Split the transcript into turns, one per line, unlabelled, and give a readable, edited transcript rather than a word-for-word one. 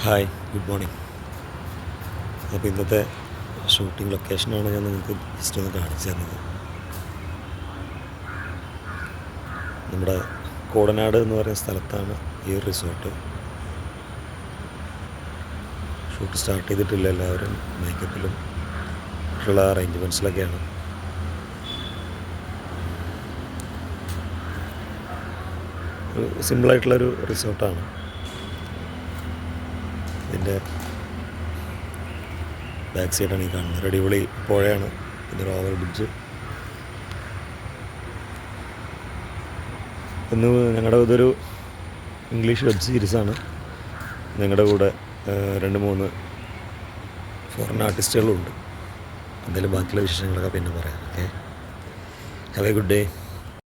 Hi, good morning. അപ്പോൾ ഇന്നത്തെ shooting ലൊക്കേഷനാണ് ഞാൻ നിങ്ങൾക്ക് ജസ്റ്റ് ഒന്ന് കാണിച്ചു തന്നത്. നമ്മുടെ കോടനാട് എന്ന് പറയുന്ന സ്ഥലത്താണ് ഈ റിസോർട്ട്. ഷൂട്ട് സ്റ്റാർട്ട് ചെയ്തിട്ടില്ല, എല്ലാവരും മേക്കപ്പിലും ഉള്ള അറേഞ്ച്മെൻറ്റ്സിലൊക്കെയാണ്. ഒരു സിമ്പിളായിട്ടുള്ളൊരു റിസോർട്ടാണ്. ഇതിൻ്റെ ബാക്ക് സൈഡാണ് ഈ കാണുന്നത്. ഒരു അടിപൊളി പുഴയാണ്, പിന്നെ ഒരു ഓവർ ബ്രിഡ്ജ്. ഇന്ന് ഇതൊരു ഇംഗ്ലീഷ് വെബ് സീരീസാണ്. ഞങ്ങളുടെ കൂടെ 2-3 ഫോറിൻ ആർട്ടിസ്റ്റുകളുണ്ട്. എന്തായാലും ബാക്കിയുള്ള വിശേഷങ്ങളൊക്കെ പിന്നെ പറയാം. Okay, have A good day.